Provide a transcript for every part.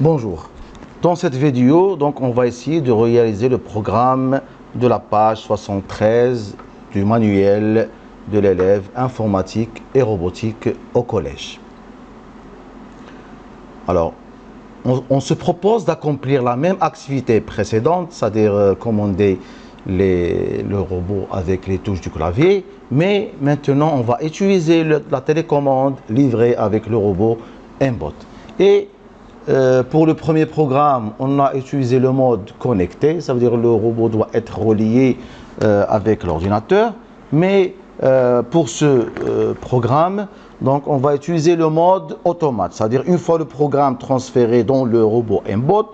Bonjour. Dans cette vidéo, donc, on va essayer de réaliser le programme de la page 73 du manuel de l'élève informatique et robotique au collège. Alors, on se propose d'accomplir la même activité précédente, c'est-à-dire commander le robot avec les touches du clavier, mais maintenant on va utiliser la télécommande livrée avec le robot Mbot. Et pour le premier programme, on a utilisé le mode connecté, ça veut dire que le robot doit être relié avec l'ordinateur, mais pour ce programme, donc on va utiliser le mode automate, c'est-à-dire une fois le programme transféré dans le robot Mbot,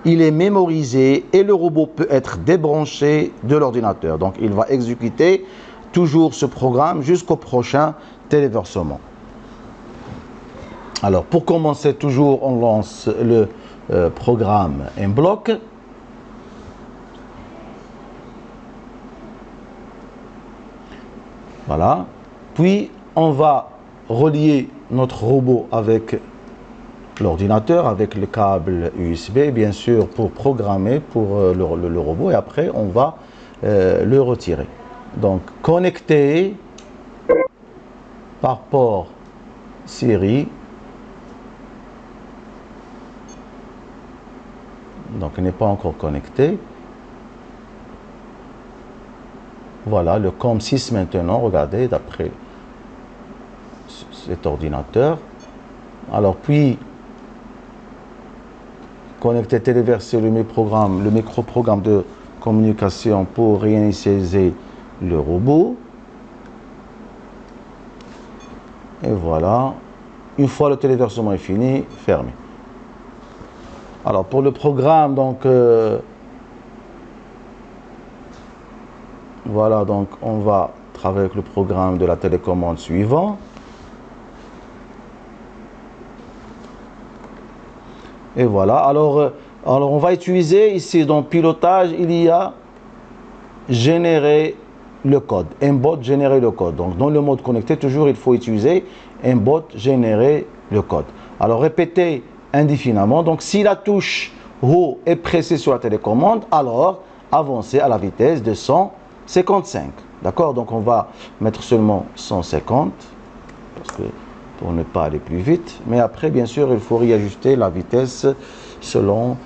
il est mémorisé et le robot peut être débranché de l'ordinateur. Donc il va exécuter toujours ce programme jusqu'au prochain téléversement. Alors pour commencer, toujours on lance le programme Mblock. Voilà. Puis on va relier notre robot avec l'ordinateur, avec le câble USB, bien sûr, pour programmer pour le robot, et après on va le retirer. Donc connecter par port série. Donc il n'est pas encore connecté. Voilà le COM6 maintenant, regardez, d'après cet ordinateur. Alors puis connecter, téléverser le microprogramme de communication pour réinitialiser le robot. Et voilà, une fois le téléversement est fini, fermé. Alors pour le programme, donc voilà, donc on va travailler avec le programme de la télécommande suivant. Et voilà, alors on va utiliser ici dans pilotage, il y a générer le code, Mbot générer le code. Donc dans le mode connecté, toujours il faut utiliser Mbot générer le code. Alors répétez indéfiniment. Donc si la touche haut est pressée sur la télécommande, alors avancez à la vitesse de 155. D'accord? Donc on va mettre seulement 150 parce que pour ne pas aller plus vite. Mais après, bien sûr, il faut réajuster la vitesse selon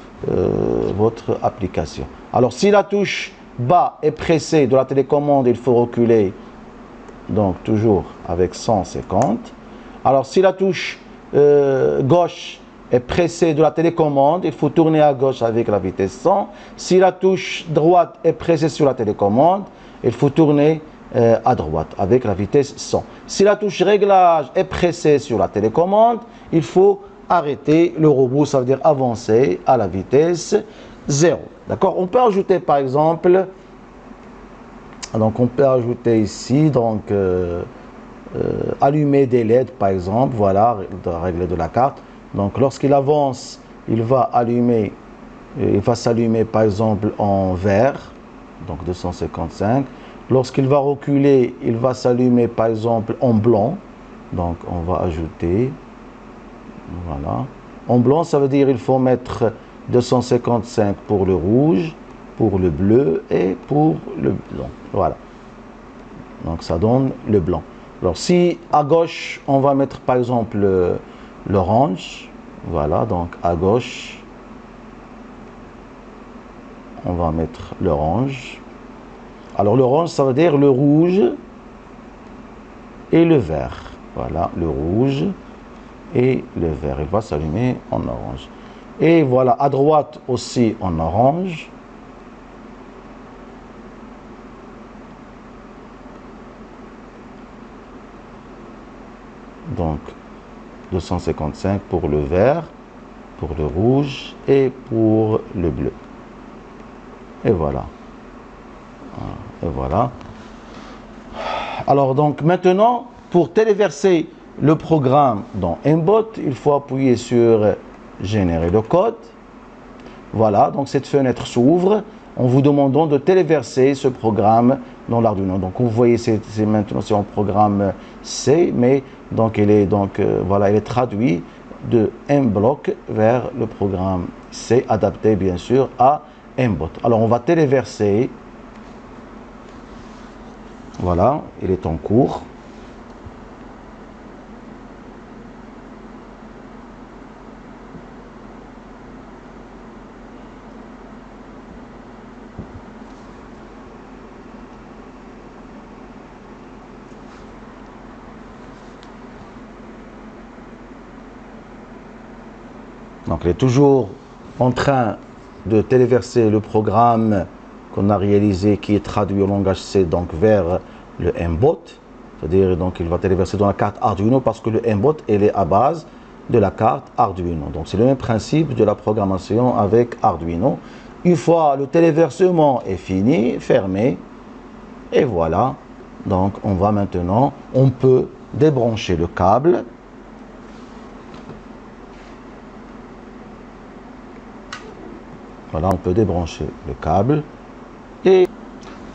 votre application. Alors si la touche bas est pressée de la télécommande, il faut reculer, donc toujours avec 150. Alors si la touche gauche est pressée de la télécommande, il faut tourner à gauche avec la vitesse 100. Si la touche droite est pressée sur la télécommande, il faut tourner à droite avec la vitesse 100. Si la touche réglage est pressée sur la télécommande, il faut arrêter le robot, ça veut dire avancer à la vitesse 0. D'accord? On peut ajouter par exemple, donc on peut ajouter ici, donc allumer des LED par exemple, voilà, la règle de la carte. Donc lorsqu'il avance, il va allumer, il va s'allumer par exemple en vert, donc 255. Lorsqu'il va reculer, il va s'allumer par exemple en blanc. Donc on va ajouter, voilà. En blanc, ça veut dire il faut mettre 255 pour le rouge, pour le bleu et pour le blanc. Voilà. Donc ça donne le blanc. Alors si à gauche, on va mettre par exemple l'orange. Voilà, donc à gauche, on va mettre l'orange. Alors l'orange, ça veut dire le rouge et le vert. Voilà, le rouge et le vert. Il va s'allumer en orange. Et voilà, à droite aussi en orange. Donc 255 pour le vert, pour le rouge et pour le bleu. Et voilà. Et voilà. Alors donc maintenant, pour téléverser le programme dans Mbot, il faut appuyer sur générer le code. Voilà, donc cette fenêtre s'ouvre en vous demandant de téléverser ce programme dans l'Arduino. Donc vous voyez, c'est maintenant c'est en programme C, mais donc il est voilà, il est traduit de mblock vers le programme C, adapté bien sûr à mbot. Alors on va téléverser. Voilà, il est en cours. Donc il est toujours en train de téléverser le programme qu'on a réalisé qui est traduit au langage C donc vers le mbot. C'est-à-dire donc il va téléverser dans la carte Arduino parce que le mbot elle est à base de la carte Arduino. Donc c'est le même principe de la programmation avec Arduino. Une fois le téléversement est fini, fermé, et voilà. Donc on va maintenant, on peut débrancher le câble. Voilà, on peut débrancher le câble. Et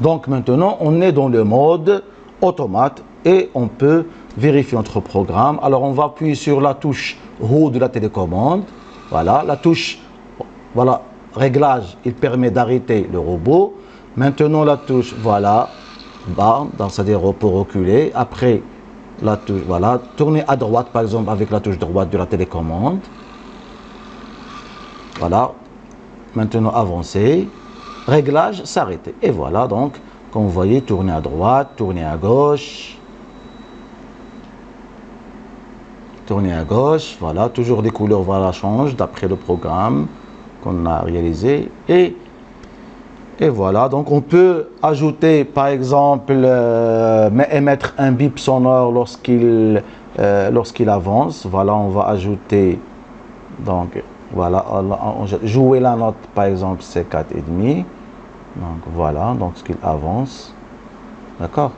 donc maintenant, on est dans le mode automate et on peut vérifier notre programme. Alors, on va appuyer sur la touche haut de la télécommande. Voilà, la touche, voilà, réglage, il permet d'arrêter le robot. Maintenant, la touche, voilà, bas, c'est-à-dire pour reculer. Après, la touche, voilà, tourner à droite, par exemple, avec la touche droite de la télécommande. Voilà. Maintenant avancer, réglage, s'arrêter. Et voilà donc, comme vous voyez, tourner à droite, tourner à gauche. Tourner à gauche, voilà, toujours les couleurs voilà, changent d'après le programme qu'on a réalisé. Et voilà, donc on peut ajouter par exemple, émettre un bip sonore lorsqu'il avance. Voilà, on va ajouter donc. Voilà, jouer la note par exemple c'est 4,5. Donc voilà, donc ce qu'il avance. D'accord.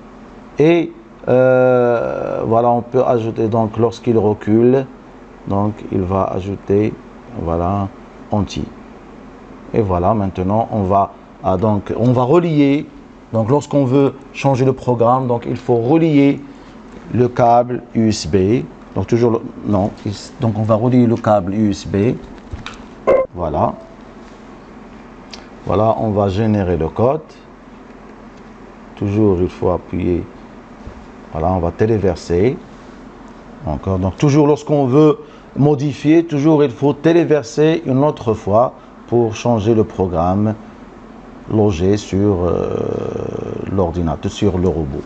Et voilà, on peut ajouter donc lorsqu'il recule, donc il va ajouter voilà anti. Et voilà, maintenant on va relier. Donc lorsqu'on veut changer le programme, donc il faut relier le câble USB. Donc toujours non, donc on va relier le câble USB. Voilà. Voilà, on va générer le code. Toujours, il faut appuyer. Voilà, on va téléverser. Encore. Donc, toujours lorsqu'on veut modifier, toujours il faut téléverser une autre fois pour changer le programme logé sur l'ordinateur, sur le robot.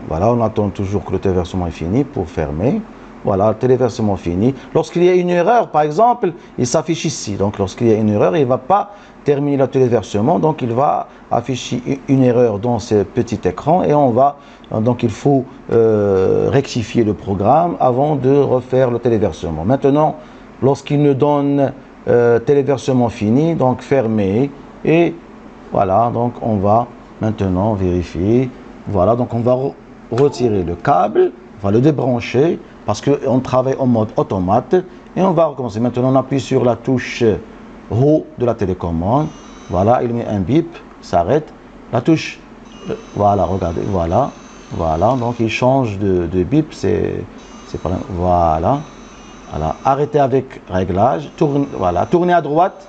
Voilà, on attend toujours que le téléversement est fini pour fermer. Voilà, le téléversement fini. Lorsqu'il y a une erreur, par exemple, il s'affiche ici. Donc, lorsqu'il y a une erreur, il ne va pas terminer le téléversement. Donc, il va afficher une erreur dans ce petit écran et donc, il faut rectifier le programme avant de refaire le téléversement. Maintenant, lorsqu'il nous donne téléversement fini, donc fermé, et voilà, donc on va maintenant vérifier. Voilà, donc on va retirer le câble, on va le débrancher parce qu'on travaille en mode automate et on va recommencer. Maintenant, on appuie sur la touche haut de la télécommande. Voilà, il met un bip, s'arrête. La touche, voilà, regardez, voilà, donc il change de bip, c'est pas voilà, arrêtez avec réglage, tournez à droite,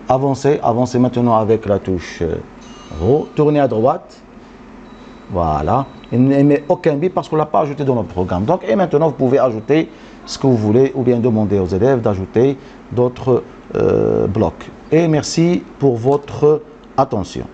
avancez maintenant avec la touche haut, tournez à droite. Voilà, il n'émet aucun bip parce qu'on ne l'a pas ajouté dans notre programme. Donc, et maintenant, vous pouvez ajouter ce que vous voulez ou bien demander aux élèves d'ajouter d'autres blocs. Et merci pour votre attention.